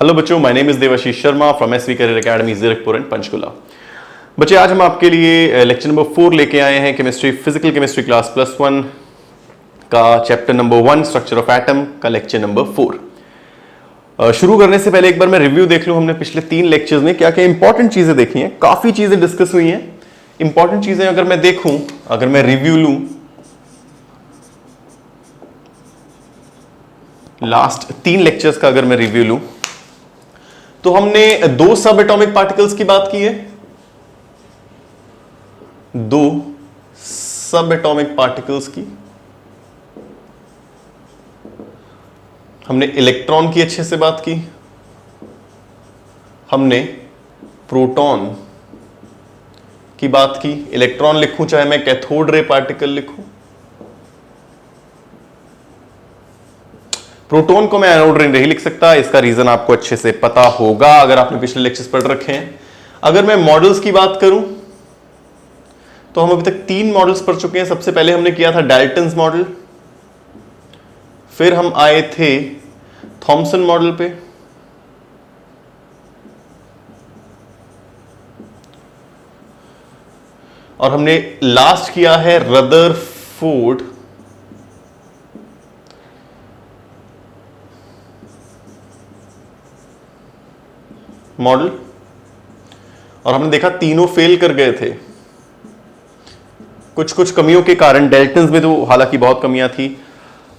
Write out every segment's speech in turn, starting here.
Hello बच्चों, my name is Devashish Sharma from SV career academy Zirakpur and Panchkula. बच्चे, आज हम आपके लिए लेक्चर नंबर 4 लेके आए हैं। केमिस्ट्री, फिजिकल केमिस्ट्री क्लास +1 का chapter number 1 structure of atom का लेक्चर नंबर 4। शुरू करने से पहले एक बार मैं रिव्यू देख लूं। हमने पिछले 3 लेक्चर्स में क्या क्या इंपॉर्टेंट चीजें देखी हैं। काफी चीजें डिस्कस हुई हैं। इंपॉर्टेंट चीजें अगर मैं देखूं, अगर मैं रिव्यू लूं लास्ट 3 लेक्चर्स का, अगर मैं रिव्यू लूं तो हमने 2 सब एटॉमिक पार्टिकल्स की बात की है। 2 सब एटॉमिक पार्टिकल्स की हमने इलेक्ट्रॉन की अच्छे से बात की। हमने प्रोटॉन की बात की। इलेक्ट्रॉन लिखूं चाहे मैं कैथोड रे पार्टिकल लिखूं, प्रोटॉन को मैं एनोड रे नहीं लिख सकता। इसका रीजन आपको अच्छे से पता होगा अगर आपने पिछले लेक्चर्स पढ़ रखे हैं। अगर मैं मॉडल्स की बात करूं तो हम अभी तक 3 मॉडल्स पढ़ चुके हैं। सबसे पहले हमने किया था डाल्टन्स मॉडल, फिर हम आए थे थॉमसन मॉडल पे, और हमने लास्ट किया है रदरफोर्ड मॉडल, और हमने देखा तीनों फेल कर गए थे कुछ कुछ कमियों के कारण। डाल्टन्स में तो हालांकि बहुत कमियां थी।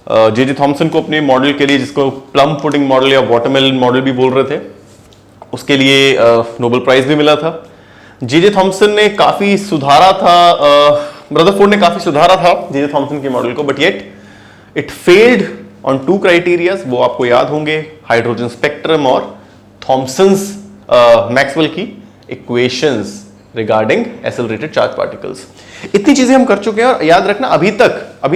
जे थॉमसन को अपने मॉडल के लिए, जिसको प्लम पुडिंग मॉडल या वाटरमेलन मॉडल भी बोल रहे थे, उसके लिए नोबेल प्राइज भी मिला था। जे थॉमसन ने काफी सुधारा था, रदरफोर्ड ने काफी सुधारा था जे थॉमसन के मॉडल को, but yet it failed on 2 criterias. वो आपको याद होंगे, हाइड्रोजन स्पेक्ट्रम और थॉमसन्स मैक्सवेल की equations regarding accelerated charge particles. इतनी चीजें हम कर चुके हैं। और याद रखना, अभी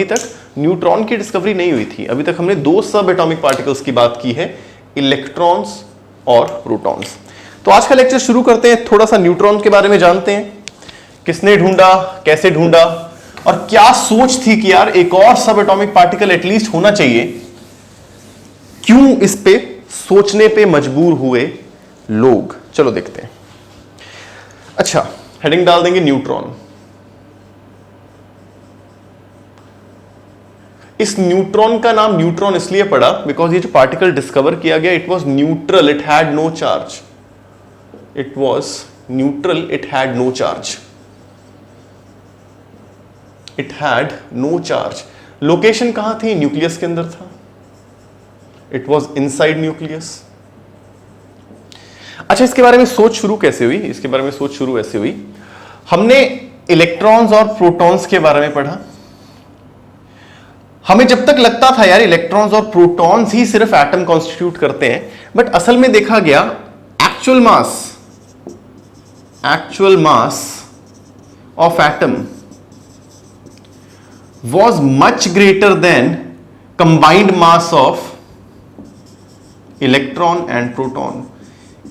तक न्यूट्रॉन की डिस्कवरी नहीं हुई थी। अभी तक हमने 2 सब एटॉमिक पार्टिकल्स की बात की है, इलेक्ट्रॉन्स और प्रोटॉन्स। तो आज का लेक्चर शुरू करते हैं। थोड़ा सा न्यूट्रॉन के बारे में जानते हैं। किसने ढूंढा, कैसे ढूंढा, और क्या सोच थी कि यार एक और सब एटॉमिक पार्टिकल एटलीस्ट होना चाहिए। क्यों इस पे सोचने पे मजबूर हुए लोग, चलो देखते हैं। अच्छा, हेडिंग डाल देंगे न्यूट्रॉन। इस न्यूट्रॉन का नाम न्यूट्रॉन इसलिए पड़ा बिकॉज ये जो पार्टिकल डिस्कवर किया गया, it was neutral, it had no charge. It was neutral, it had no charge. It had no charge. Location कहां थी? न्यूक्लियस के अंदर था। It was inside nucleus. अच्छा, इसके बारे में सोच शुरू कैसे हुई? इसके बारे में सोच शुरू ऐसे हुई, हमने इलेक्ट्रॉन्स और प्रोटॉन्स के बारे में पढ़ा। हमें जब तक लगता था यार इलेक्ट्रॉन्स और प्रोटॉन्स ही सिर्फ एटम कॉन्स्टिट्यूट करते हैं, बट असल में देखा गया actual mass of atom was much greater than combined mass of electron and proton।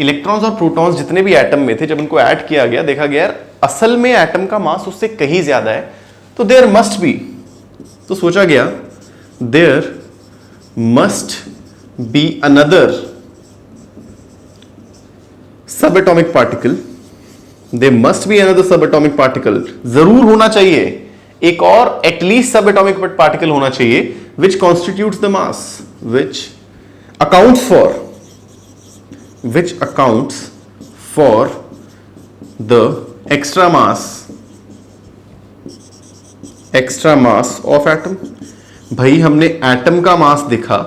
Electrons और प्रोटॉन्स जितने भी एटम में थे, जब उनको ऐड किया गया, देखा गया यार असल में एटम का मास उससे कहीं ज्यादा है। तो देयर मस्ट बी, तो सोचा गया there must be another sub atomic particle. There must be another sub atomic particle, जरूर होना चाहिए एक और एटलीस्ट सब एटॉमिक पार्टिकल होना चाहिए, which constitutes the mass, which accounts for the extra mass of atom. भाई, हमने एटम का मास देखा।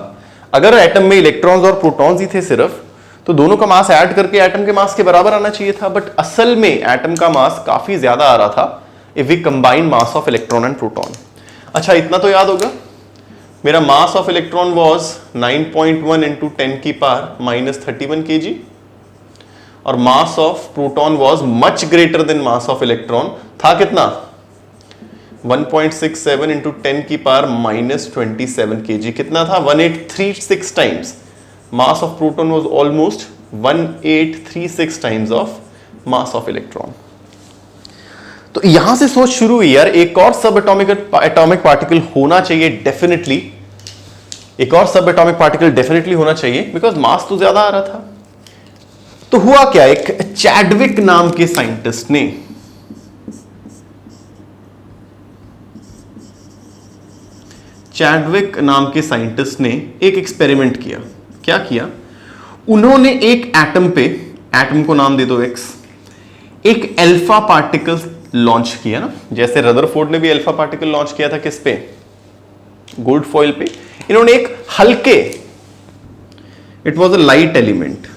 अगर एटम में इलेक्ट्रॉन्स और प्रोटॉन्स ही थे सिर्फ, तो दोनों का मास ऐड करके एटम के मास के बराबर आना चाहिए था, बट असल में एटम का मास काफी ज्यादा आ रहा था if we combine mass of electron and proton। अच्छा, इतना तो याद होगा, मेरा mass of electron was 9.1 into 10 की पावर minus 31 kg, और mass of proton was much greater than mass of electron। था कितना? 1.67 into 10 की पावर minus 27 kg। कितना था? 1836 times। mass of proton was almost 1836 times of mass of electron। तो यहां से सोच शुरू हुई यार एक और सब एटॉमिक पार्टिकल होना चाहिए डेफिनेटली। एक और सब एटॉमिक पार्टिकल डेफिनेटली होना चाहिए बिकॉज मास तो ज्यादा आ रहा था। तो हुआ क्या, एक चैडविक नाम के साइंटिस्ट ने एक एक्सपेरिमेंट किया। क्या किया, उन्होंने एक एटम पे, एटम को नाम दे दो एक्स, एक अल्फा पार्टिकल लॉन्च किया ना, जैसे रदरफोर्ड ने भी अल्फा पार्टिकल लॉन्च किया था किस पे, गोल्ड फॉइल पे। इन्होंने एक हल्के, it was a light element,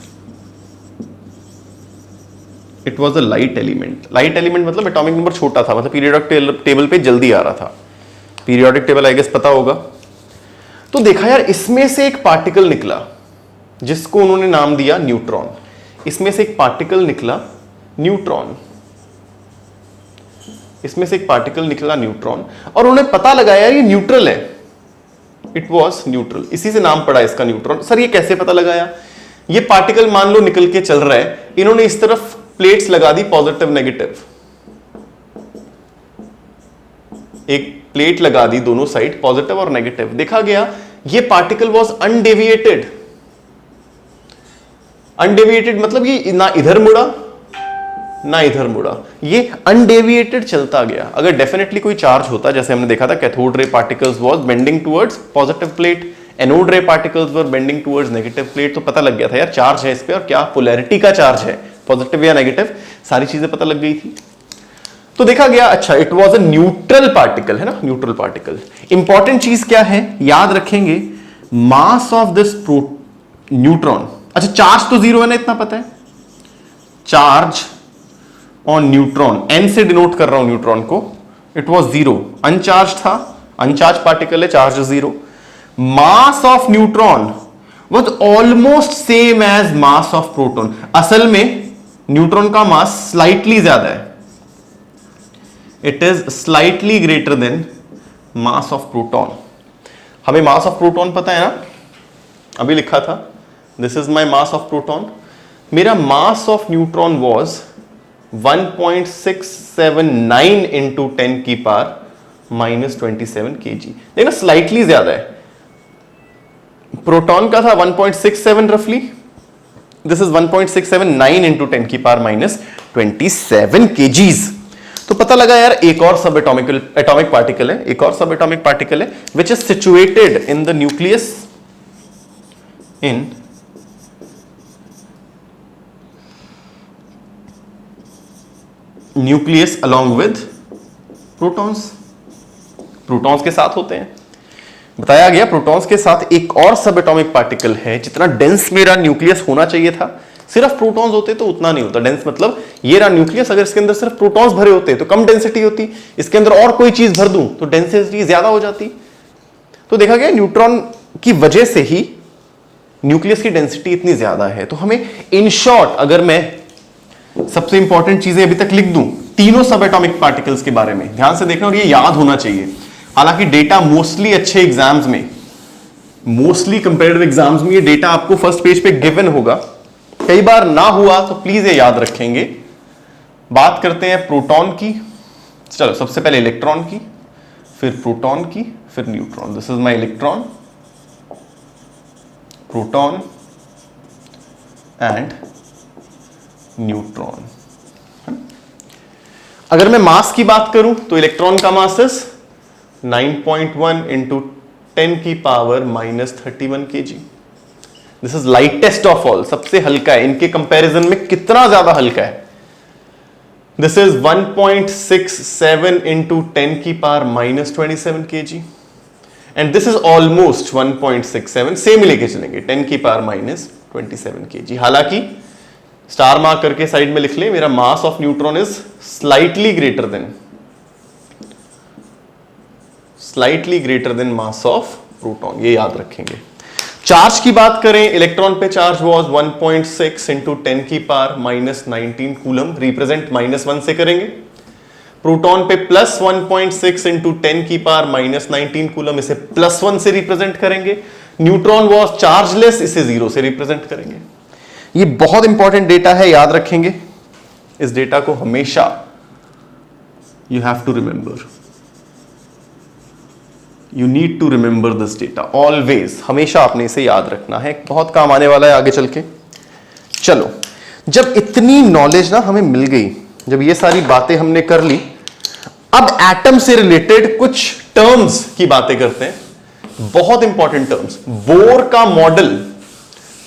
light element मतलब एटॉमिक नंबर छोटा था, मतलब पीरियोडिक टेबल पे जल्दी आ रहा था, पीरियोडिक टेबल आई गेस पता होगा। तो देखा यार, इसमें से एक पार्टिकल निकला जिसको उन्होंने नाम दिया न्यूट्रॉन। इसमें से एक पार्टिकल निकला न्यूट्रॉन, और उन्हें पता लगा यार ये न्यूट्रल है, इट वॉज न्यूट्रल, इसी से नाम पड़ा इसका न्यूट्रॉन। सर ये कैसे पता लगाया, ये पार्टिकल मान लो निकल के चल रहा है, इन्होंने इस तरफ प्लेट्स लगा दी पॉजिटिव नेगेटिव, एक प्लेट लगा दी दोनों साइड पॉजिटिव और नेगेटिव। देखा गया ये पार्टिकल वॉज अनडेविएटेड मतलब ये ना इधर मुड़ा ना इधर मुड़ा, ये अनडेविएटेड चलता गया। अगर डेफिनेटली कोई चार्ज होता, जैसे हमने देखा था cathode ray particles was bending towards positive plate, anode रे पार्टिकल्स वर बेंडिंग टुवर्ड्स नेगेटिव प्लेट, तो पता लग गया था यार चार्ज है इस पे और क्या पोलैरिटी का चार्ज है, पॉजिटिव या नेगेटिव, सारी चीजें पता लग गई थी। तो देखा गया अच्छा it was a neutral particle, है ना, न्यूट्रल पार्टिकल। इंपॉर्टेंट चीज क्या है याद रखेंगे, मास ऑफ दिस न्यूट्रॉन, अच्छा चार्ज तो जीरो है ना, इतना पता है, चार्ज ऑन न्यूट्रॉन, एन से डिनोट कर रहा हूं न्यूट्रॉन को, इट वॉज जीरो, अनचार्ज था, अनचार्ज पार्टिकल है, charge zero. Mass of neutron was almost same as mass of proton, असल में न्यूट्रॉन का मास स्लाइटली ज्यादा है, it is slightly greater than mass of proton. हमें मास ऑफ प्रोटॉन पता है ना, अभी लिखा था, this is my mass of proton, मेरा mass of neutron was 1.679 into 10 की पावर माइनस 27 kg, देखना स्लाइटली ज्यादा है, प्रोटॉन का था 1.67 रफली, दिस इज 1.679 इंटू 10 की पावर माइनस 27 kgs। तो पता लगा यार एक और सब एटॉमिक पार्टिकल है, एक और सब एटॉमिक पार्टिकल है which is situated in the nucleus, in nucleus along with protons, protons के साथ होते हैं, बताया गया प्रोटॉन्स के साथ एक और सब एटॉमिक पार्टिकल है। जितना डेंस मेरा न्यूक्लियस होना चाहिए था, सिर्फ प्रोटॉन्स होते तो उतना नहीं होता डेंस, मतलब ये रहा न्यूक्लियस, अगर इसके अंदर सिर्फ प्रोटॉन्स भरे होते तो कम डेंसिटी होती, इसके अंदर और कोई चीज भर दूं तो डेंसिटी ज्यादा हो जाती। तो देखा गया न्यूट्रॉन की वजह से ही न्यूक्लियस की डेंसिटी इतनी ज्यादा है। तो हमें इन शॉर्ट, अगर मैं सबसे इंपॉर्टेंट चीजें अभी तक लिख दूं तीनों सब एटॉमिक पार्टिकल्स के बारे में, ध्यान से देखना और ये याद होना चाहिए। हालांकि डेटा मोस्टली अच्छे एग्जाम्स में, मोस्टली कंपेरेटिव एग्जाम्स में ये डेटा आपको फर्स्ट पेज पे गिवन होगा, कई बार ना हुआ तो प्लीज ये याद रखेंगे। बात करते हैं प्रोटॉन की, चलो सबसे पहले इलेक्ट्रॉन की, फिर प्रोटॉन की, फिर neutron. This is my electron, proton and neutron. अगर मैं मास की बात करूं तो इलेक्ट्रॉन का मास इज 9.1 इंटू 10 की power minus 31 kg। This is lightest of all, सबसे हल्का है, इनके कंपैरिजन में कितना ज्यादा हल्का है। दिस इज 1.67 इंटू 10 की power minus 27 kg and this is almost 1.67, same ही लेके चलेंगे, 10 की पावर माइनस 27 kg। हालांकि स्टार मार्क करके साइड में लिख ले, मेरा mass of neutron is slightly greater than mass of proton, ये याद रखेंगे। चार्ज की बात करें, इलेक्ट्रॉन पे चार्ज वॉज 1.6 इंटू 10 की पावर माइनस 19 कूलम, रिप्रेजेंट -1 से करेंगे। प्रोटॉन पे प्लस 1.6 इंटू 10 की पावर माइनस 19 कूलम, इसे +1 से रिप्रेजेंट करेंगे। न्यूट्रॉन वॉज चार्जलेस, इसे 0 से रिप्रेजेंट करेंगे। ये बहुत इंपॉर्टेंट डेटा है, याद रखेंगे इस डेटा को हमेशा, you have to remember, you need to remember this data always, हमेशा आपने इसे याद रखना है, बहुत काम आने वाला है आगे चल के। चलो जब इतनी नॉलेज ना हमें मिल गई, जब ये सारी बातें हमने कर ली, अब एटम से रिलेटेड कुछ टर्म्स की बातें करते हैं, बहुत इंपॉर्टेंट टर्म्स। बोर का मॉडल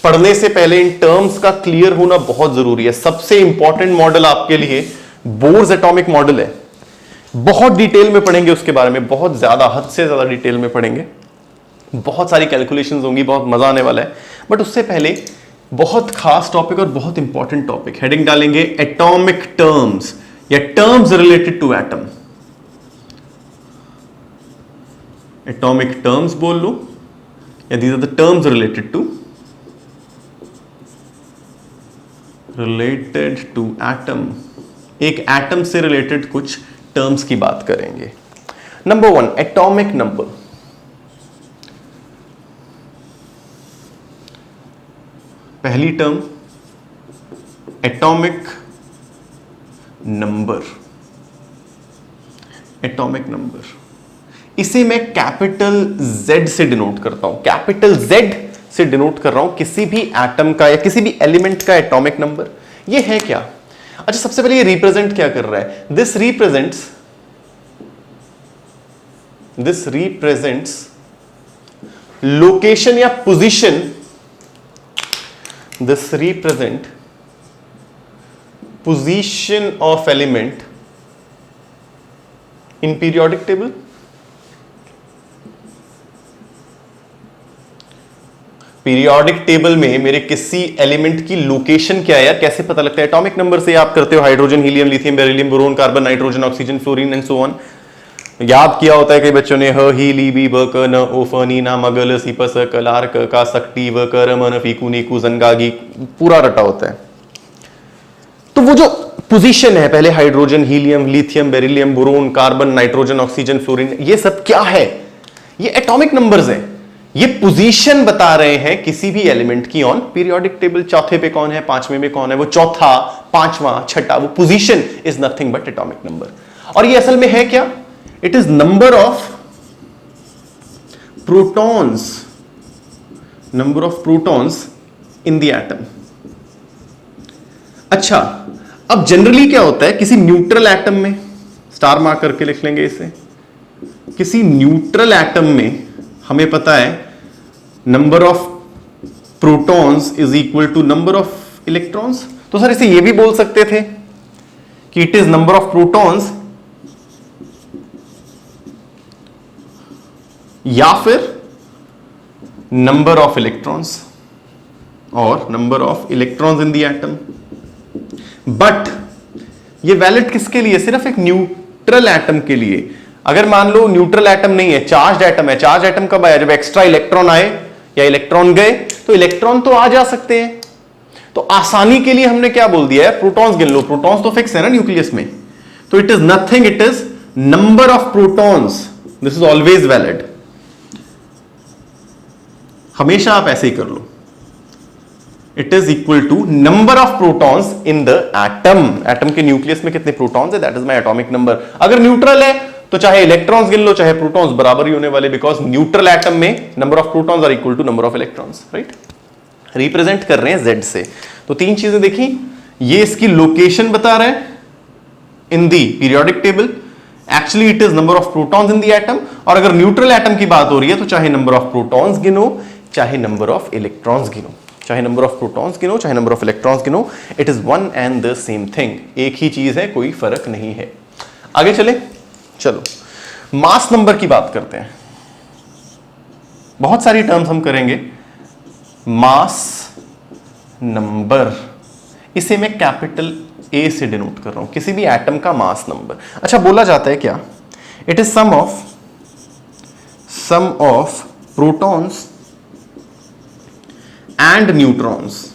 पढ़ने से पहले इन टर्म्स का क्लियर होना बहुत जरूरी है। सबसे इंपॉर्टेंट मॉडल आपके लिए बोर्स एटॉमिक मॉडल है। बहुत डिटेल में पढ़ेंगे उसके बारे में, बहुत ज्यादा, हद से ज्यादा डिटेल में पढ़ेंगे, बहुत सारी कैलकुलेशंस होंगी, बहुत मजा आने वाला है। बट उससे पहले बहुत खास टॉपिक और बहुत इंपॉर्टेंट टॉपिक, हेडिंग डालेंगे एटॉमिक टर्म्स या terms related to atom. Atomic terms बोल लो या these are the terms related to atom. एक एटम से रिलेटेड कुछ टर्म्स की बात करेंगे। Number 1, atomic number. पहली term atomic number. Atomic number, इसे मैं कैपिटल Z से डिनोट करता हूं। कैपिटल Z से डिनोट कर रहा हूं किसी भी एटम का या किसी भी एलिमेंट का एटॉमिक नंबर। ये है क्या? अच्छा, सबसे पहले ये रिप्रेजेंट क्या कर रहा है? दिस रिप्रेजेंट्स लोकेशन या position. This represent position of element in periodic table. Periodic table में मेरे किसी एलिमेंट की लोकेशन क्या है यार, कैसे पता लगता है? एटॉमिक नंबर से आप करते हो, hydrogen, helium, lithium, beryllium, boron, carbon, nitrogen, oxygen, fluorine and so on. याद किया होता है कई बच्चों ने, ह ही ली बी ब क न ओ फ नी ना मगल सी प स क लार क का सक्टी व कर मन फीकू नीकू जंगागी, पूरा रटा होता है। तो वो जो पोजीशन है, पहले hydrogen, helium, lithium, beryllium, boron, carbon, nitrogen, oxygen, fluorine, ये सब क्या है? ये एटॉमिक नंबर्स हैं। ये पोजीशन बता रहे हैं किसी भी एलिमेंट की ऑन पीरियोडिक टेबल। चौथे पे कौन है, पांचवें में कौन है, वो चौथा, पांचवा, छठा, वो position is nothing but atomic number. और ये असल में है क्या? It is number of protons in the atom. अच्छा, अब जनरली क्या होता है, किसी न्यूट्रल एटम में, स्टार मार्क करके लिख लेंगे इसे, किसी न्यूट्रल एटम में हमें पता है number of protons is equal to number of electrons. तो सर इसे ये भी बोल सकते थे कि it is number of protons या फिर नंबर ऑफ इलेक्ट्रॉन्स और number of electrons in the atom. But ये वैलिड किसके लिए? सिर्फ एक न्यूट्रल एटम के लिए। अगर मान लो न्यूट्रल एटम नहीं है, चार्ज एटम है। चार्ज एटम कब आया? जब एक्स्ट्रा इलेक्ट्रॉन आए या इलेक्ट्रॉन गए। तो इलेक्ट्रॉन तो आ जा सकते हैं, तो आसानी के लिए हमने क्या बोल दिया है, प्रोटॉन्स गिन लो। प्रोटॉन्स तो फिक्स है ना न्यूक्लियस में, तो it is nothing, it is number of protons. This is always valid. हमेशा आप ऐसे ही कर लो, it is equal to number of protons in the atom. Atom के न्यूक्लियस में कितने प्रोटॉन्स है, that is my atomic number. अगर न्यूट्रल है तो चाहे इलेक्ट्रॉन्स गिन लो चाहे प्रोटॉन्स, बराबर ही होने वाले, बिकॉज न्यूट्रल एटम में number of protons are equal to number of electrons, right. Represent कर रहे हैं Z से। तो तीन चीजें देखी, ये इसकी लोकेशन बता रहे हैं in the periodic table, actually it is number of protons in the atom. और अगर न्यूट्रल एटम की बात हो रही है तो चाहे नंबर ऑफ प्रोटॉन्स गिनो चाहे नंबर ऑफ इलेक्ट्रॉन्स गिनो, चाहे नंबर ऑफ प्रोटॉन्स गिनो चाहे नंबर ऑफ इलेक्ट्रॉन्स गिनो, it is one and the same thing. एक ही चीज है, कोई फर्क नहीं है। आगे चले, चलो मास नंबर की बात करते हैं। बहुत सारी टर्म्स हम करेंगे। मास नंबर, इसे मैं कैपिटल A से डिनोट कर रहा हूं, किसी भी एटम का मास नंबर। अच्छा, बोला जाता है क्या, it is sum of protons and neutrons.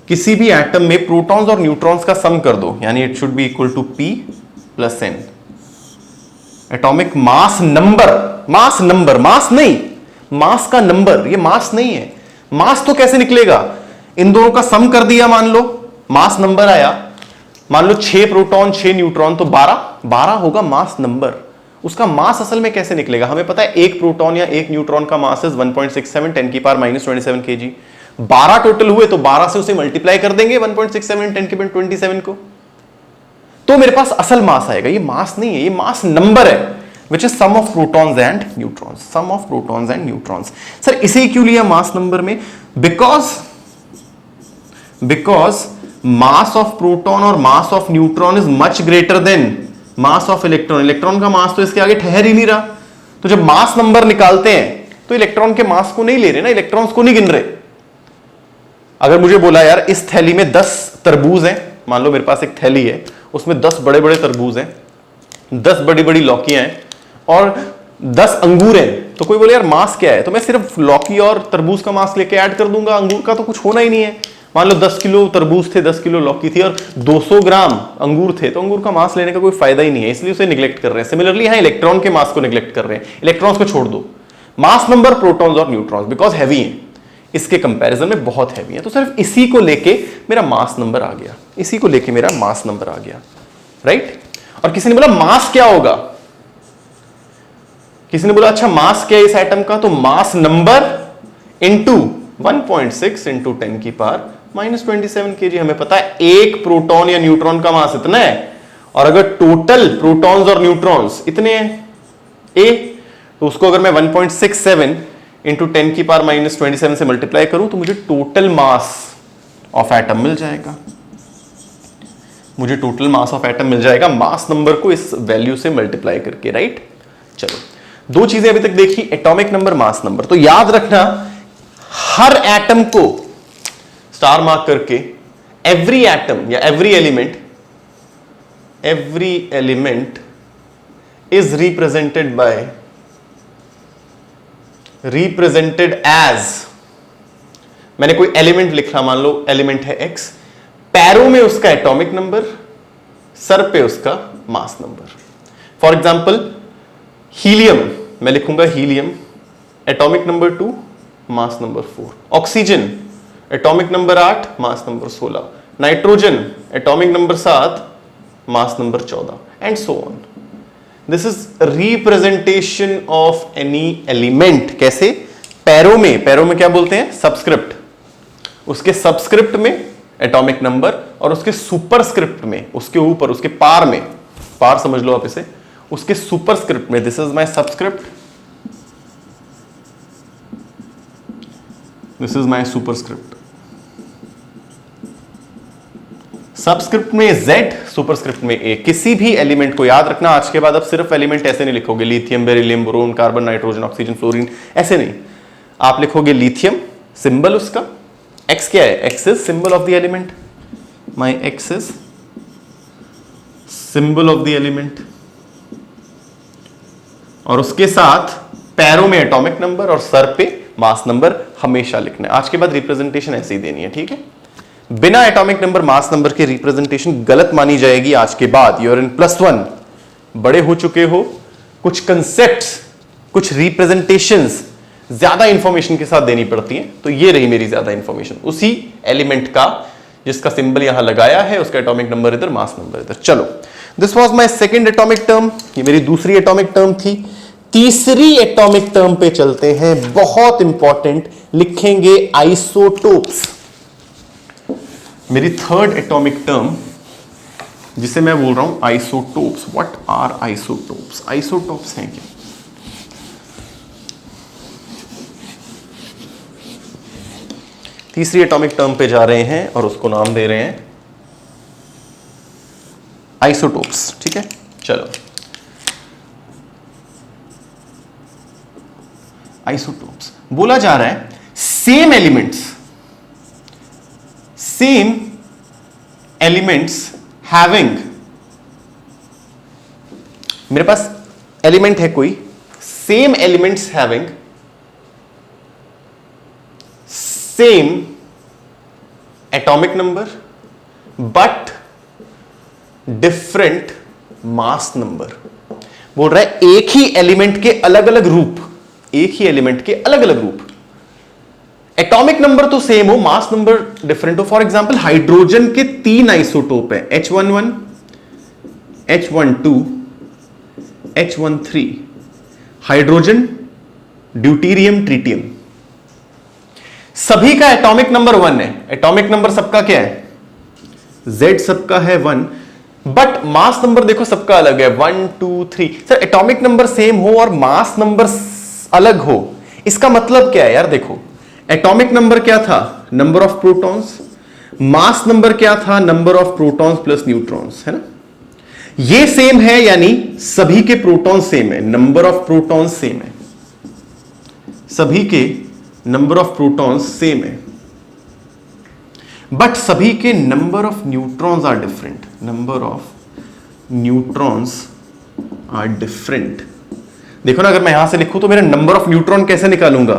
किसी भी एटम में प्रोटॉन्स और न्यूट्रॉन्स का सम कर दो, यानी it should be equal to P plus N। Atomic mass number, mass number, mass नहीं, मास का नंबर, ये मास नहीं है। मास तो कैसे निकलेगा, इन दोनों का सम कर दिया, मान लो मास नंबर आया, मान लो 6 प्रोटॉन 6 न्यूट्रॉन, तो 12 होगा मास नंबर। उसका मास असल में कैसे निकलेगा, हमें पता है एक प्रोटॉन या एक न्यूट्रॉन का मास इज 1.67 10 की पावर -27 kg। 12 टोटल हुए तो 12 से उसे मल्टीप्लाई कर देंगे 1.67 10^27 को, तो मेरे पास असल मास आएगा। ये मास नहीं है, ये मास नंबर है, which is sum of protons and neutrons, sum of protons and neutrons. Sir इसे क्यों लिया मास नंबर में? बिकॉज मास ऑफ प्रोटॉन और mass of neutron is much greater than mass of electron. Electron का mass तो इसके आगे ठहर ही नहीं रहा, तो जब मास नंबर निकालते हैं तो इलेक्ट्रॉन के मास को नहीं ले रहे ना, इलेक्ट्रॉन्स को नहीं गिन रहे। अगर मुझे बोला यार इस थैली में 10 तरबूज हैं, मान लो मेरे पास एक थैली है, उसमें 10 बड़े बड़े तरबूज हैं, 10 बड़ी बड़ी लौकियां हैं और 10 अंगूर हैं, तो कोई बोले यार मास क्या है, तो मैं सिर्फ लौकी और तरबूज का मास लेके ऐड कर दूंगा, अंगूर का तो कुछ होना ही नहीं है। मान लो 10 किलो तरबूज थे, 10 किलो लौकी थी और 200 ग्राम अंगूर थे, तो अंगूर का मास लेने का कोई फायदा ही नहीं है, इसलिए उसे निगलेक्ट कर रहे हैं। सिमिलरली यहां इलेक्ट्रॉन के मास को निगलेक्ट कर रहे हैं, इलेक्ट्रॉन्स को छोड़ दो। मास नंबर प्रोटॉन्स और न्यूट्रॉन्स बिकॉज हैवी हैं, इसके कंपैरिजन में बहुत हैवी है, तो सिर्फ इसी को लेके मेरा मास नंबर आ गया, इसी को लेके मेरा मास नंबर आ गया, राइट। और किसी ने बोला मास क्या होगा, किसी ने बोला अच्छा मास क्या है इस एटम का, तो mass number into 1.6 into 10⁻⁻27 kg। हमें पता है एक प्रोटॉन या न्यूट्रॉन का मास इतना है, और अगर टोटल प्रोटॉन्स और न्यूट्रॉन्स इतने हैं ए, तो उसको अगर मैं 1.67 इंटू 10⁻⁻27 से मल्टीप्लाई करूं तो मुझे टोटल मास ऑफ एटम मिल जाएगा, मुझे टोटल मास ऑफ एटम मिल जाएगा मास नंबर को इस वैल्यू से मल्टीप्लाई करके, राइट। चलो दो चीजें अभी तक देखी, एटॉमिक नंबर, मास नंबर। तो याद रखना हर एटम को स्टार मार्क करके, एवरी एटम या every element is represented as, मैंने कोई एलिमेंट लिखा, मान लो एलिमेंट है एक्स, पैरों में उसका एटॉमिक नंबर, सर पे उसका mass number. For example helium, मैं लिखूंगा helium atomic number 2 mass number 4, oxygen atomic number 8 mass number 16, nitrogen atomic number 7 mass number 14 and so on. This is representation of any element. कैसे? पैरों में क्या बोलते हैं? सबस्क्रिप्ट, उसके सबस्क्रिप्ट में एटॉमिक नंबर और उसके सुपरस्क्रिप्ट में, उसके ऊपर, उसके पार में, पार समझ लो आप इसे, उसके सुपरस्क्रिप्ट में this is my subscript, this is my superscript. Subscript में Z, सुपरस्क्रिप्ट में A। किसी भी एलिमेंट को याद रखना, आज के बाद अब सिर्फ एलिमेंट ऐसे नहीं लिखोगे, lithium, beryllium, boron, carbon, nitrogen, oxygen, fluorine, ऐसे नहीं। आप लिखोगे लिथियम, सिंबल उसका X क्या है? X is symbol of the element, my X is symbol of the element, और उसके साथ पैरों में एटॉमिक नंबर और सर पे मास नंबर हमेशा लिखना है। आज के बाद रिप्रेजेंटेशन ऐसे ही देनी है, ठीक है। बिना एटॉमिक नंबर मास नंबर के रिप्रेजेंटेशन गलत मानी जाएगी आज के बाद। यूर इन +1, बड़े हो चुके हो, कुछ कंसेप्ट्स, कुछ रिप्रेजेंटेशंस ज्यादा इंफॉर्मेशन के साथ देनी पड़ती हैं, तो ये रही मेरी ज्यादा इंफॉर्मेशन उसी एलिमेंट का जिसका सिंबल यहां लगाया है, उसका एटॉमिक नंबर इधर, मास नंबर इधर। चलो, this was my second atomic term, ये मेरी दूसरी एटॉमिक टर्म थी। तीसरी एटॉमिक टर्म पे चलते हैं, बहुत इंपॉर्टेंट, लिखेंगे आइसोटोप्स। मेरी थर्ड एटॉमिक टर्म जिसे मैं बोल रहा हूं isotopes. What are isotopes? Isotopes हैं क्या? तीसरी एटॉमिक टर्म पे जा रहे हैं और उसको नाम दे रहे हैं आइसोटोप्स, ठीक है। चलो, आइसोटोप्स बोला जा रहा है सेम एलिमेंट्स हैविंग, मेरे पास एलिमेंट है कोई, same elements having same atomic number but different mass number. बोल रहा है एक ही एलिमेंट के अलग अलग रूप, एक ही एलिमेंट के अलग अलग रूप, एटॉमिक नंबर तो सेम हो, मास नंबर डिफरेंट हो। फॉर एग्जांपल हाइड्रोजन के 3 आइसोटोप है, H11, H12, H13, hydrogen, deuterium, tritium. सभी का एटॉमिक नंबर 1 है। एटॉमिक नंबर सबका क्या है? Z सबका है 1, बट मास नंबर देखो सबका अलग है 1 2 3। सर एटॉमिक नंबर सेम हो और मास नंबर अलग हो, इसका मतलब क्या है यार? देखो एटॉमिक नंबर क्या था? Number of protons. Mass number क्या था? Number of protons plus neutrons, है ना? ये सेम है यानी सभी के प्रोटॉन सेम है, नंबर ऑफ प्रोटॉन्स सेम है, सभी के नंबर ऑफ प्रोटॉन्स सेम है, बट सभी के number of neutrons are different. Number of neutrons are different. देखो ना, अगर मैं यहां से लिखूं तो मेरा नंबर ऑफ न्यूट्रॉन कैसे निकालूंगा?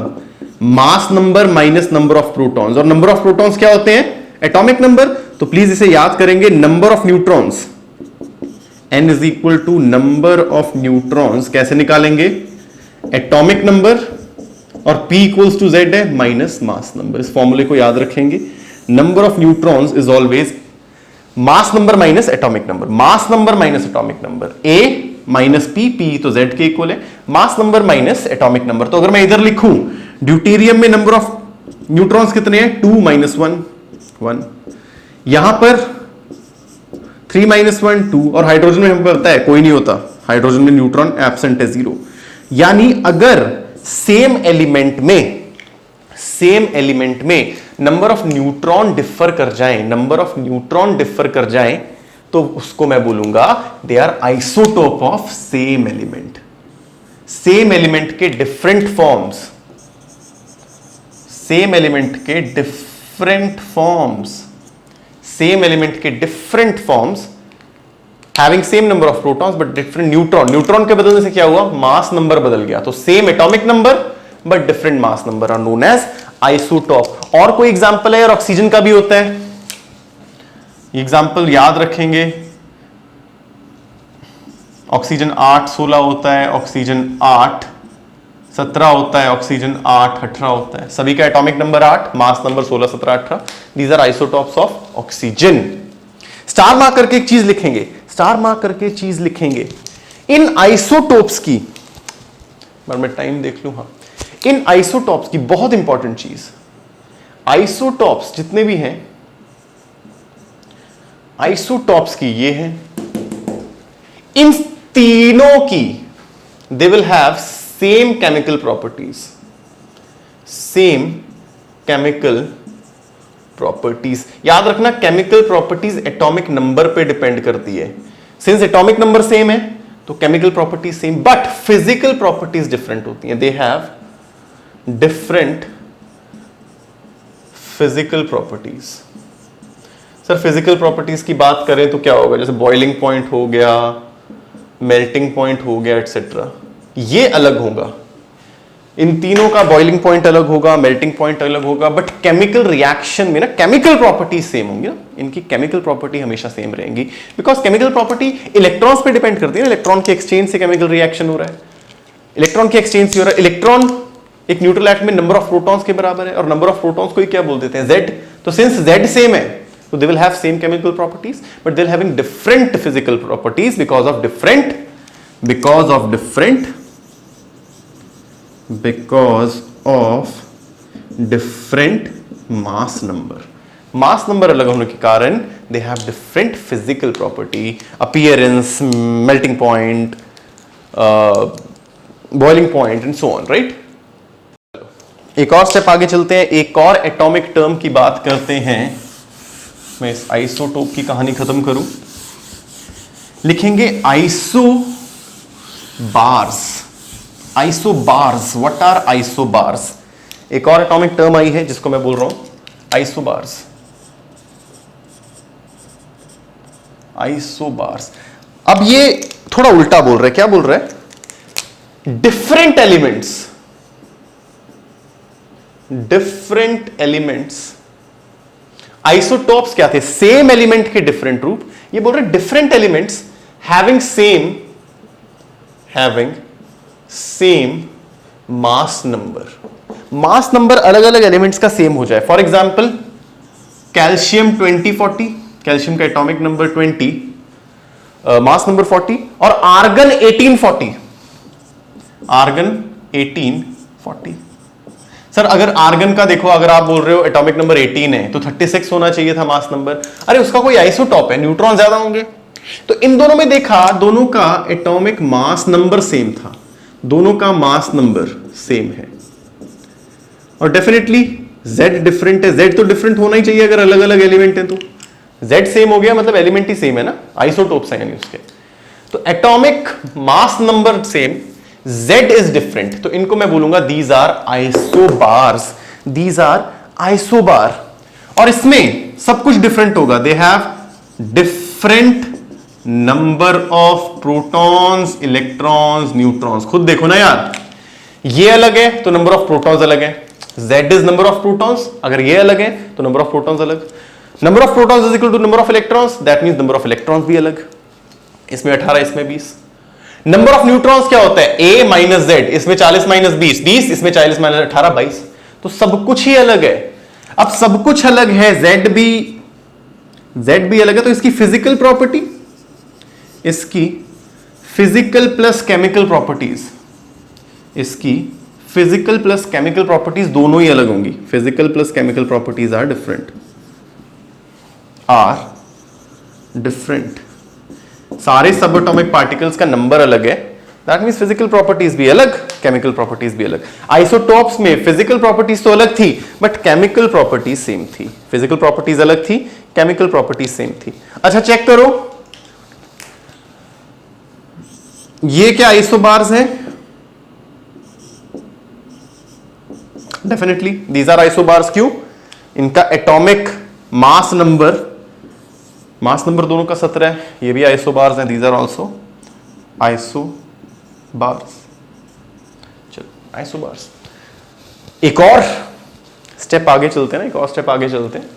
मास number minus number of protons, और नंबर ऑफ प्रोटॉन्स क्या होते हैं? Atomic number. तो प्लीज इसे याद करेंगे, number of neutrons n is equal to number of neutrons कैसे निकालेंगे? एटॉमिक नंबर, और p इक्वल्स टू z है माइनस मास नंबर। इस फॉर्मूले को याद रखेंगे, number of neutrons is always mass number minus atomic number, mass number minus atomic number, a minus p तो z के इक्वल है, mass number minus atomic number. तो अगर मैं इधर लिखूं ड्यूटेरियम में नंबर ऑफ न्यूट्रॉन्स कितने हैं? 2 माइनस 1 1, यहां पर 3 माइनस 1 2, और हाइड्रोजन में हमें पता है कोई नहीं होता, हाइड्रोजन में न्यूट्रॉन एब्सेंट है 0। यानी अगर सेम एलिमेंट में नंबर ऑफ न्यूट्रॉन डिफर कर जाएं, नंबर ऑफ न्यूट्रॉन डिफर कर जाएं, तो उसको मैं बोलूंगा they are isotope of same element. Same element के डिफरेंट फॉर्म्स, सेम एलिमेंट के डिफरेंट फॉर्म्स, सेम एलिमेंट के different forms having same number of protons but different neutron. Neutron के बदलने से क्या हुआ? मास नंबर बदल गया। तो same atomic number but different mass number are known as isotope. और कोई एग्जांपल है? और ऑक्सीजन का भी होता है, एग्जांपल याद रखेंगे। ऑक्सीजन 8 16 होता है, ऑक्सीजन 8 17 होता है, ऑक्सीजन 8 18 होता है। सभी का atomic number 8, mass number 16 17 18। These are isotopes of oxygen. Star mark करके एक चीज लिखेंगे, स्टार मार्क करके चीज लिखेंगे इन आइसोटॉप्स की। मैं टाइम देख लूं, हाँ, इन आइसोटॉप्स की बहुत इंपॉर्टेंट चीज, आइसोटॉप्स जितने भी हैं, आइसोटॉप्स की ये हैं, इन तीनों की they will have same chemical properties, same chemical properties. याद रखना, केमिकल प्रॉपर्टीज एटॉमिक नंबर पे डिपेंड करती है। सिंस एटॉमिक नंबर सेम है तो chemical properties same, but physical properties different होती हैं। दे have different physical properties. Sir physical properties की बात करें तो क्या होगा? जैसे बॉइलिंग पॉइंट हो गया, मेल्टिंग पॉइंट हो गया, एटसेट्रा, ये अलग होगा। इन तीनों का बॉइलिंग पॉइंट अलग होगा, मेल्टिंग पॉइंट अलग होगा, बट केमिकल रिएक्शन में ना केमिकल प्रॉपर्टीज सेम होंगी ना, इनकी केमिकल प्रॉपर्टी हमेशा सेम रहेंगी, बिकॉज केमिकल प्रॉपर्टी इलेक्ट्रॉन्स पे डिपेंड करती है ना। इलेक्ट्रॉन के एक्सचेंज से केमिकल रिएक्शन हो रहा है, इलेक्ट्रॉन के एक्सचेंज से हो रहा है। इलेक्ट्रॉन एक न्यूट्रल एटम में नंबर ऑफ प्रोटॉन्स के बराबर है, और नंबर ऑफ प्रोटॉन्स को ही क्या बोल देते हैं? Z। तो सिंस Z सेम है तो they will have same chemical properties, but they will having different physical properties because of different mass number. Mass number अलग होने के कारण दे have different physical property, appearance, melting point, boiling point and so on, right. एक और step आगे चलते हैं, एक और एटॉमिक टर्म की बात करते हैं। मैं इस आइसोटोप की कहानी खत्म करूं, लिखेंगे isobars. Isobars, what are isobars? एक और एटॉमिक टर्म आई है जिसको मैं बोल रहा हूं आइसोबार्स। आइसोबार्स। अब ये थोड़ा उल्टा बोल रहा है, क्या बोल रहा है? Different elements. आइसोटॉप्स क्या थे? सेम एलिमेंट के डिफरेंट रूप। ये बोल रहे different elements having same mass number. Mass number अलग अलग एलिमेंट्स का सेम हो जाए। फॉर एग्जाम्पल कैल्शियम 2040, कैल्शियम का एटॉमिक नंबर 20, मास नंबर 40, और आर्गन 1840, आर्गन 1840। सर अगर आर्गन का देखो, अगर आप बोल रहे हो एटॉमिक नंबर 18 है तो 36 होना चाहिए था मास नंबर। अरे उसका कोई आइसोटॉप है, न्यूट्रॉन ज्यादा होंगे। तो इन दोनों में देखा, दोनों का एटॉमिक मास नंबर सेम था, दोनों का मास नंबर सेम है। और डेफिनेटली Z डिफरेंट है, Z तो डिफरेंट होना ही चाहिए अगर अलग अलग एलिमेंट है तो। Z सेम हो गया मतलब एलिमेंट ही सेम है ना, आइसोटोप्स हैं यानी उसके। तो atomic mass number same, Z is different, तो इनको मैं बोलूंगा these are isobars, these are isobar. और इसमें सब कुछ डिफरेंट होगा, they have different number of protons, electrons, neutrons. खुद देखो ना यार, ये अलग है तो नंबर ऑफ प्रोटॉन्स अलग है, Z is number of protons, अगर ये अलग है तो नंबर ऑफ प्रोटॉन्स अलग। Number of protons is equal to number of electrons, that means number of electrons भी अलग, इसमें 18 इसमें 20। नंबर ऑफ न्यूट्रॉन्स क्या होता है, A माइनस Z, इसमें 40 माइनस 20, 20, इसमें 40 माइनस 18, 22। तो सब कुछ ही अलग है। अब सब कुछ अलग है, Z भी अलग है, तो इसकी फिजिकल प्रॉपर्टी, इसकी फिजिकल प्लस केमिकल प्रॉपर्टीज, इसकी फिजिकल प्लस केमिकल प्रॉपर्टीज दोनों ही अलग होंगी। Physical plus chemical properties are different. सारे सब एटॉमिक पार्टिकल्स का नंबर अलग है, दैट मींस फिजिकल प्रॉपर्टीज भी अलग, केमिकल प्रॉपर्टीज भी अलग। आइसोटॉप्स में फिजिकल प्रॉपर्टीज तो अलग थी बट केमिकल प्रॉपर्टीज सेम थी। फिजिकल प्रॉपर्टीज अलग थी, केमिकल प्रॉपर्टीज सेम थी। अच्छा चेक करो, ये क्या आइसोबार्स हैं? Definitely these are isobars. क्यों? इनका एटॉमिक मास नंबर दोनों का 17 है, ये भी आइसोबार्स हैं, दीज आर आल्सो आइसोबार्स। चलो आइसोबार्स। एक और स्टेप आगे चलते हैं ना, एक और स्टेप आगे चलते हैं,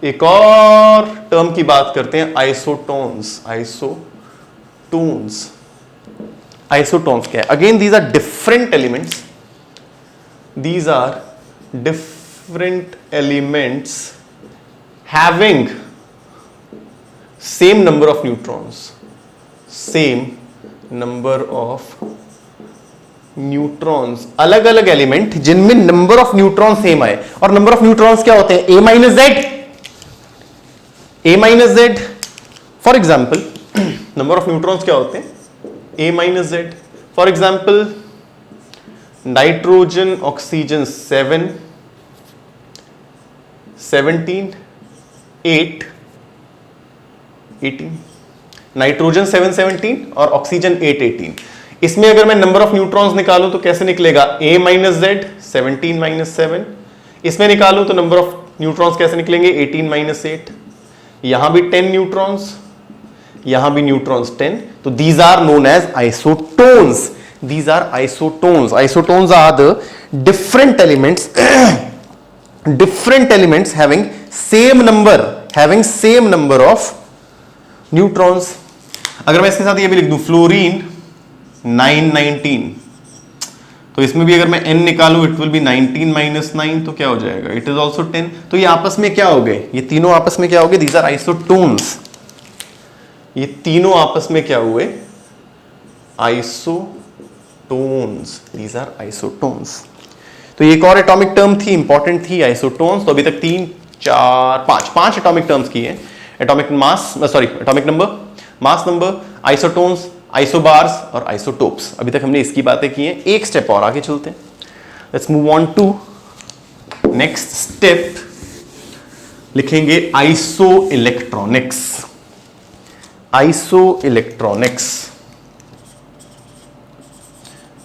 एक और टर्म की बात करते हैं, आइसोटोन्स। आइसोटोन्स क्या है? Again these are different elements, these are different elements having same number of neutrons, अलग अलग एलिमेंट जिनमें नंबर ऑफ न्यूट्रॉन सेम आए। और नंबर ऑफ न्यूट्रॉन्स क्या होते हैं? A minus Z। For example number of neutrons क्या होते हैं? A minus Z। For example nitrogen oxygen 7, 17, 8, 18। Nitrogen 7, 17 और ऑक्सीजन 8, 18। इसमें अगर मैं नंबर ऑफ न्यूट्रॉन्स निकालूं तो कैसे निकलेगा? A minus Z, 17 minus 7। इसमें निकालूं तो नंबर ऑफ न्यूट्रॉन्स कैसे निकलेंगे? 18 माइनस 8। यहां भी 10 न्यूट्रॉन्स, यहां भी न्यूट्रॉन्स 10। तो these are known as isotones. These are isotones. Isotones are the different elements having same number of neutrons. अगर मैं इसके साथ ये भी लिख दूं फ्लोरीन 919, तो इसमें भी अगर मैं n निकालूं इट विल बी 19 माइनस 9, तो क्या हो जाएगा? It is also 10। तो ये आपस में क्या हो गए? ये तीनों आपस में क्या हो गए? These are isotones. ये तीनों आपस में क्या हुए? These are isotones। तो ये एक और एटॉमिक टर्म थी, इंपॉर्टेंट थी, आइसोटोन्स। तो अभी तक 3, 4, 5 एटॉमिक टर्म्स की है। Atomic number, mass number, isotones, isobars और आइसोटोप्स। अभी तक हमने इसकी बातें की हैं। एक स्टेप और आगे चलते हैं। Let's move on to next step. लिखेंगे आइसो इलेक्ट्रॉनिक्स।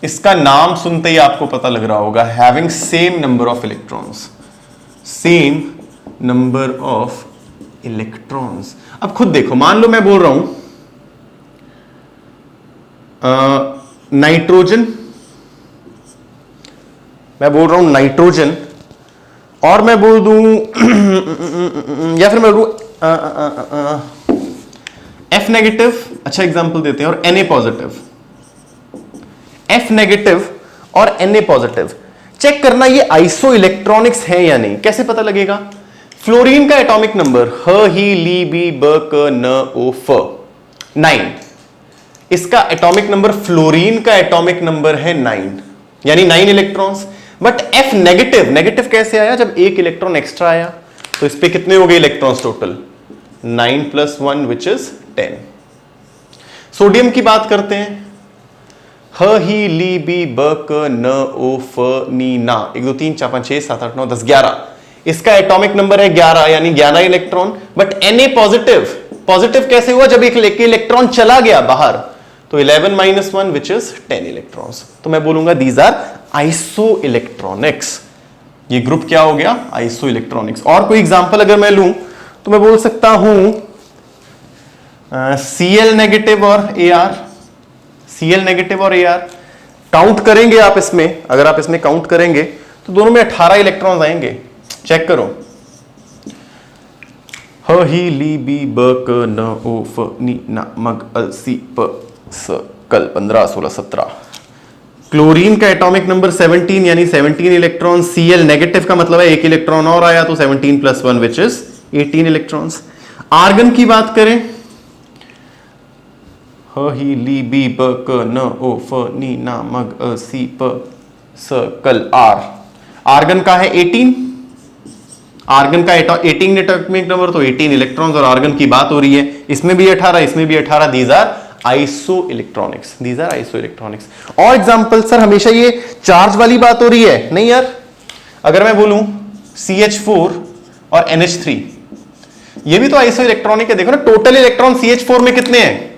इसका नाम सुनते ही आपको पता लग रहा होगा, having same number of electrons. अब खुद देखो, मान लो मैं बोल रहा हूं नाइट्रोजन, और मैं बोल दूं या फिर मैं बोलूं F नेगेटिव। अच्छा एग्जांपल देते हैं, और Na पॉजिटिव। F नेगेटिव और Na पॉजिटिव। चेक करना ये आइसो इलेक्ट्रॉनिक्स है या नहीं। कैसे पता लगेगा? फ्लोरीन का एटॉमिक नंबर ह, ही, ली, बी, ब, क, न, ओ, फ 9। इसका एटॉमिक नंबर, फ्लोरीन का एटॉमिक नंबर है 9, यानी 9 electrons. But F negative, negative कैसे आया? जब एक इलेक्ट्रॉन एक्स्ट्रा आया, तो इस पे कितने हो गए electrons total? 9 + 1 which is 10। Sodium की बात करते हैं, ह ही ली बी ब क न ओ फ नी ना, 1 2 3 4 5 6 7 8 9 10 11, इसका एटॉमिक नंबर है 11, यानी 11 electron. But Na positive, positive कैसे हुआ? जब एक इलेक्ट्रॉन चला गया बाहर, तो 11 - 1 विच इज 10 इलेक्ट्रॉन्स। तो मैं बोलूंगा दीज आर आइसो इलेक्ट्रॉनिक्स। ये ग्रुप क्या हो गया? Iso electronics. और कोई एग्जांपल अगर मैं लूं तो मैं बोल सकता हूं Cl नेगेटिव और Ar, Cl नेगेटिव और Ar। काउंट करेंगे आप इसमें, अगर आप इसमें काउंट करेंगे तो दोनों में 18 इलेक्ट्रॉन्स आएंगे। चेक करो, ह ही ली बी ब क न ओ फ नी ना मग अल सी प स कल 15 16 17। क्लोरीन का एटॉमिक नंबर 17, यानी 17 इलेक्ट्रॉन। Cl नेगेटिव का मतलब है एक इलेक्ट्रॉन और आया, तो 17 + 1 विच इज 18 इलेक्ट्रॉन्स। आर्गन की बात करें, ह ही ली बी ब क न ओ फ नी ना मग अ सी प स कल आर। आर्गन का है 18, आर्गन का 18 एटॉमिक नंबर, तो 18 इलेक्ट्रॉन्स। और आर्गन की बात हो रही है, इसमें भी 18, इसमें भी 18। These are iso electronics, these are iso electronics. और एग्जांपल, सर हमेशा ये चार्ज वाली बात हो रही है? नहीं यार, अगर मैं बोलूं CH4 और NH3, ये भी तो आइसो इलेक्ट्रॉनिक है। देखो ना, टोटल इलेक्ट्रॉन CH4 में कितने हैं?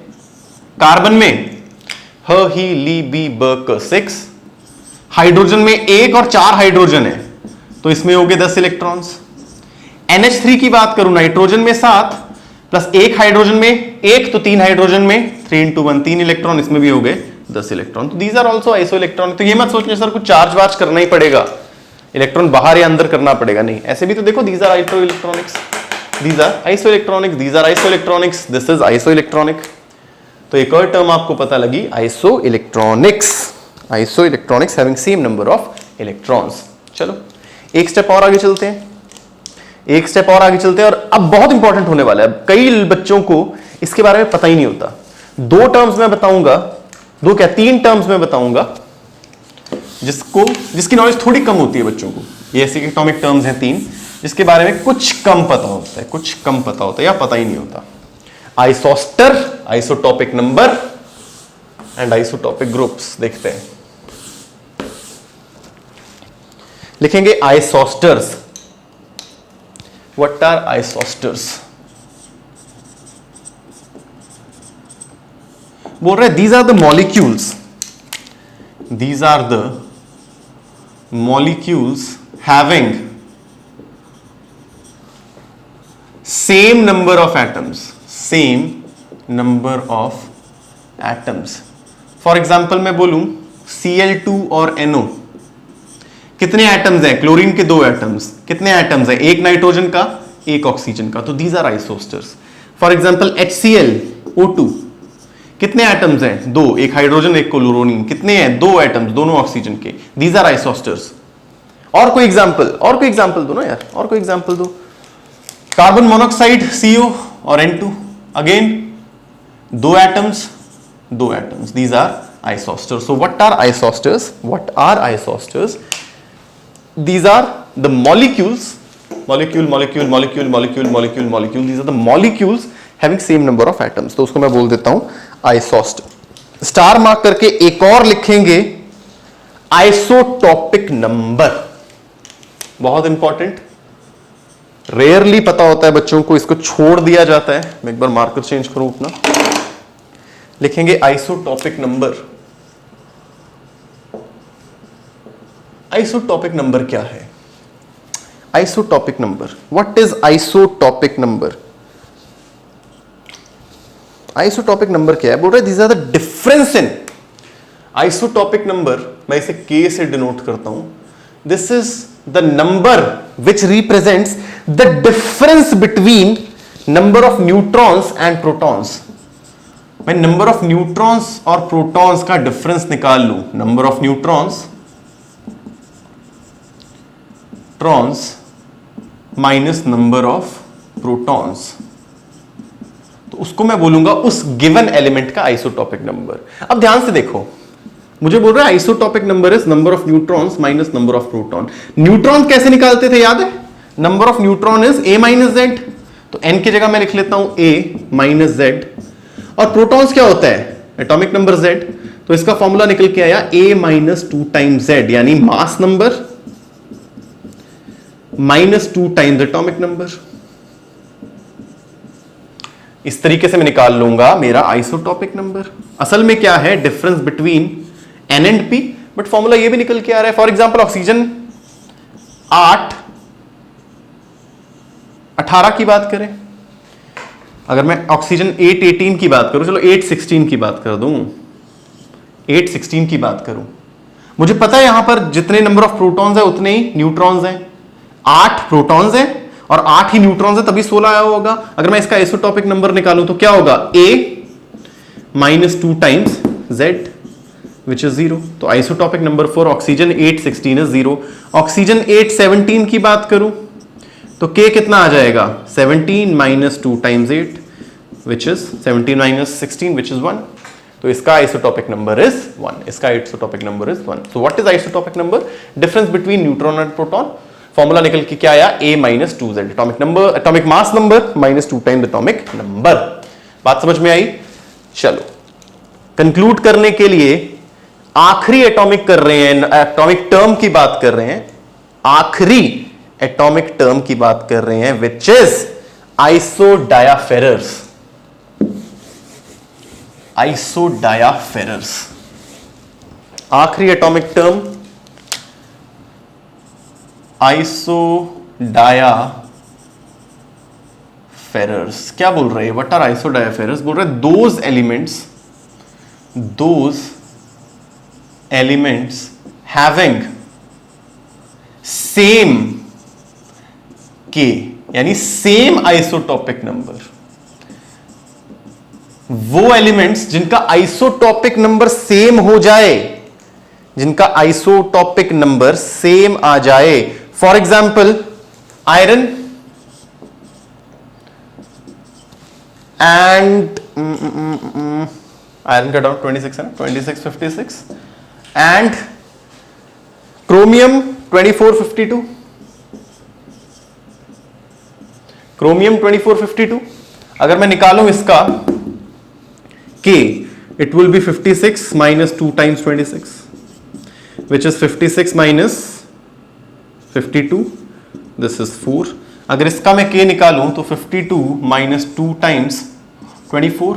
कार्बन में ह ही ली बी ब क 6, हाइड्रोजन में 1 और 4 हाइड्रोजन है, तो इसमें हो गए 10 इलेक्ट्रॉन्स। NH3 की बात करूं, नाइट्रोजन में 7 प्लस 1 हाइड्रोजन में 1, तो 3 हाइड्रोजन में 3 × 1 3 इलेक्ट्रॉन, इसमें भी हो गए 10 इलेक्ट्रॉन। तो these are also iso electronic. तो ये मत सोचने सर कुछ चार्ज वार्ज करना ही पड़ेगा, इलेक्ट्रॉन बाहर या अंदर करना पड़ेगा, नहीं। ऐसे भी तो देखो, these are iso electronics, these are iso electronics, these are iso electronics, this is iso electronic. तो एक और टर्म आपको पता लगी, iso electronics. Iso electronics having same number of electrons. चलो एक स्टेप और आगे चलते हैं, एक स्टेप और आगे चलते हैं। और अब बहुत इंपॉर्टेंट होने वाला है, कई बच्चों को इसके बारे में पता ही नहीं होता। 2 टर्म्स में बताऊंगा, 2 क्या 3 टर्म्स में बताऊंगा, जिसकी नॉलेज थोड़ी कम होती है बच्चों को। ये ऐसे एटॉमिक टर्म्स हैं 3, जिसके बारे में कुछ कम पता होता है, कुछ कम पता होता है या पता ही नहीं होता। Isoster, isotopic number and isotopic groups. देखते हैं, लिखेंगे आइसोस्टर्स। What are isosters? बोल रहे these are the molecules, these are the molecules having same number of atoms, same number of atoms. For example मैं बोलूं Cl2 और NO, कितने एटम्स हैं? क्लोरीन के 2 एटम्स। कितने एटम्स हैं? 1 नाइट्रोजन का, 1 ऑक्सीजन का, तो these are isosters. For example HClO2, कितने एटम्स हैं? 2, 1 हाइड्रोजन 1 क्लोरीन, कितने हैं? 2 एटम्स, दोनों ऑक्सीजन के, दीज आर आइसोस्टर्स। और कोई एग्जांपल, और कोई एग्जांपल दो ना यार, और कोई एग्जांपल दो। कार्बन मोनोऑक्साइड CO और N2, again 2 atoms, 2 atoms, these are isosters. So what are isosters? What are isosters? These are the molecules, molecule, molecule, molecule, molecule, molecule, molecule. These are the molecules having same number of atoms. तो उसको मैं बोल देता हूं isoster. Star mark करके एक और लिखेंगे आइसोटॉपिक नंबर। बहुत इंपॉर्टेंट, रेयरली पता होता है बच्चों को, इसको छोड़ दिया जाता है। मैं एक बार मार्कर चेंज करूं अपना, लिखेंगे आइसोटॉपिक नंबर। आइसोटॉपिक नंबर क्या है? Isotopic number, what is isotopic number? Isotopic number क्या है? बोल रहे these are the difference in isotopic number. मैं इसे K से डिनोट करता हूं। This is the number which represents the difference between number of neutrons and protons. मैं नंबर ऑफ न्यूट्रॉन्स और प्रोटॉन्स का डिफरेंस निकाल लूं, number of neutrons minus number of protons, तो उसको मैं बोलूंगा उस गिवन एलिमेंट का आइसोटॉपिक नंबर। अब ध्यान से देखो, मुझे बोल रहा है isotopic number is number of neutrons minus number of proton. Neutron कैसे निकालते थे याद है? Number of neutron is a minus Z, तो n की जगह मैं लिख लेता हूं a माइनस जेड। और प्रोटॉन्स क्या होता है? एटॉमिक नंबर z, तो इसका फॉर्मूला निकल के आया a माइनस 2 टाइम्स z, यानी मास number minus 2 times atomic number. इस तरीके से मैं निकाल लूंगा मेरा आइसोटॉपिक नंबर। असल में क्या है difference between n and p, but formula ये भी निकल के आ रहा है। फॉर एग्जांपल ऑक्सीजन 18 की बात करें, अगर मैं ऑक्सीजन 818 की बात करूं, चलो 816 की बात कर दूं, 816 की बात करूं, मुझे पता है यहां पर जितने नंबर ऑफ प्रोटॉन्स है उतने ही न्यूट्रॉन्स हैं। 8 प्रोटॉन्स हैं और 8 ही न्यूट्रॉन्स है, तभी 16 आया होगा। अगर मैं इसका आइसोटॉपिक नंबर निकालूं तो क्या होगा? a minus 2 times z which is 0। तो isotopic number for oxygen 816 is 0। Oxygen 817 की बात करूं तो k कितना आ जाएगा? 17 minus 2 times 8 which is 17 minus 16 which is 1। तो इसका आइसोटॉपिक नंबर इज 1। इसका isotopic number is 1। So what is isotopic number? Difference between neutron and proton. Formula निकल के क्या आया? a minus 2z, atomic number, atomic mass number minus 2 times atomic number. बात समझ में आई? चलो कंक्लूड करने के लिए आखिरी एटॉमिक कर रहे हैं, एटॉमिक टर्म की बात कर रहे हैं, आखिरी एटॉमिक टर्म की बात कर रहे हैं विच इज आइसोडायाफेरर्स। आइसोडायाफेरर्स आखिरी एटॉमिक टर्म आइसोडायाफेरर्स। क्या बोल रहे हैं? What are isodiaphers? बोल रहे हैं दोज एलिमेंट्स हैविंग सेम के, यानी सेम आइसोटॉपिक नंबर। वो एलिमेंट्स जिनका आइसोटॉपिक नंबर सेम हो जाए, जिनका आइसोटॉपिक नंबर सेम आ जाए। For example iron and iron का डाउन 26 है ना, 26 56 एंड क्रोमियम 2452, क्रोमियम 2452। अगर मैं निकालूं इसका K, it will be 56 minus 2 times 26, which is 56 minus 52, this is 4। अगर इसका मैं K निकालूं तो 52 minus 2 times 24,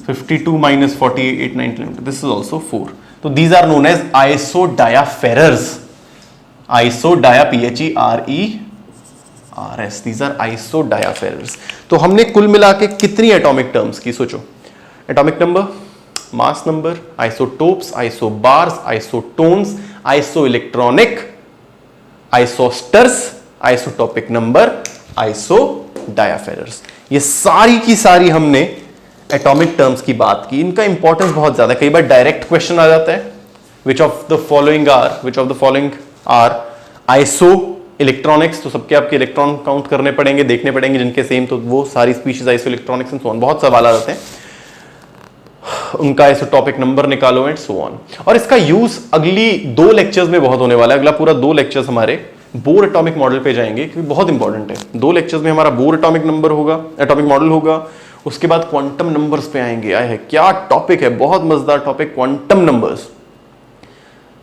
52 minus 48, 19, this is also 4। तो these are known as isodiaferers, PHERERS, these are isodiaferers। तो हमने कुल मिला के कितनी एटॉमिक टर्म्स की सोचो? Atomic number, mass number, isotopes, isobars, isotones, isoelectronic, isosters, isotopic number, isodiaphers. ये सारी की सारी हमने एटॉमिक टर्म्स की बात की। इनका इंपॉर्टेंस बहुत ज्यादा है। कई बार डायरेक्ट क्वेश्चन आ जाता है, which of the following are iso electronics. तो सबके आपके इलेक्ट्रॉन काउंट करने पड़ेंगे, देखने पड़ेंगे जिनके सेम, तो वो सारी species iso electronics and so on. बहुत सवाल आ जाते हैं, उनका आइसोटॉपिक नंबर निकालो एंड सो ऑन। और इसका यूज अगली 2 लेक्चर्स में बहुत होने वाला है। अगला पूरा 2 लेक्चर्स हमारे बोर एटॉमिक मॉडल पे जाएंगे, क्योंकि बहुत इंपॉर्टेंट है। 2 लेक्चर्स में हमारा बोर एटॉमिक नंबर होगा, एटॉमिक मॉडल होगा। उसके बाद क्वांटम नंबर्स पे आएंगे। आए है क्या टॉपिक है, बहुत मजेदार टॉपिक, क्वांटम नंबर्स।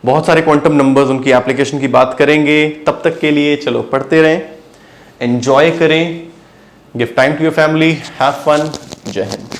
बहुत सारे क्वांटम नंबर्स, उनकी एप्लीकेशन की बात करेंगे। तब तक के लिए चलो पढ़ते रहें, एंजॉय करें, give time to your family, have fun. जय हिंद।